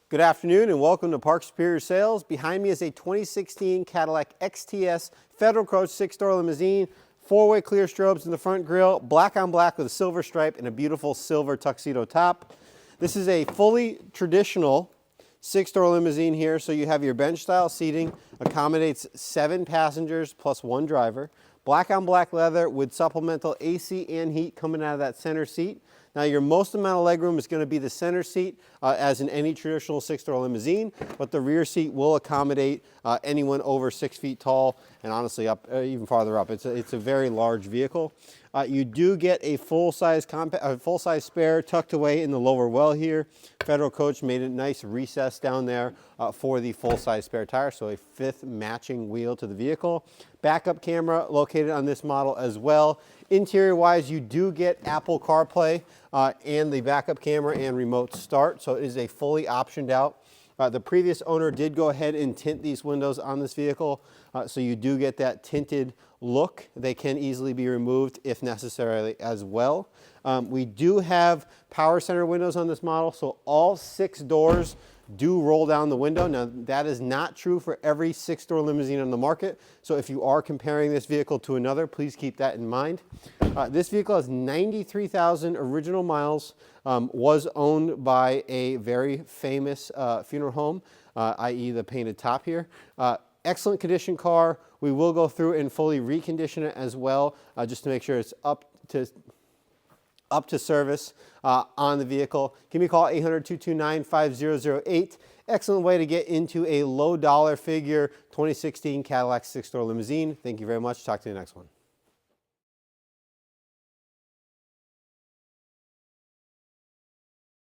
Good afternoon and welcome to Park Superior Sales. Behind me is a 2016 Cadillac XTS Federal Coach 6-door limousine, 4-way clear strobes in the front grille, black on black with a silver stripe and a beautiful silver tuxedo top. This is a fully traditional 6-door limousine here, so you have your bench style seating, accommodates 7 passengers plus 1 driver. Black on black leather with supplemental AC and heat coming out of that center seat. Now your most amount of legroom is going to be the center seat as in any traditional 6-door limousine, but the rear seat will accommodate anyone over 6 feet tall and honestly up even farther up. It's a very large vehicle. You do get a full-size spare tucked away in the lower well here. Federal Coach made a nice recess down there for the full-size spare tire, so a 5th matching wheel to the vehicle. Backup camera located on this model as well. Interior-wise, you do get Apple CarPlay and the backup camera and remote start, so it is a fully optioned out. The previous owner did go ahead and tint these windows on this vehicle, so you do get that tinted look. They can easily be removed if necessary as well. We do have power center windows on this model, so all 6 doors do roll down the window. Now that is not true for every 6-door limousine on the market, so if you are comparing this vehicle to another, please keep that in mind. This vehicle has 93,000 original miles, was owned by a very famous funeral home, i.e. the painted top here. Excellent condition car. We will go through and fully recondition it as well, just to make sure it's up to service on the vehicle. Give me a call, 800-229-5008. Excellent way to get into a low dollar figure 2016 Cadillac 6-door limousine. Thank you very much. Talk to you next one.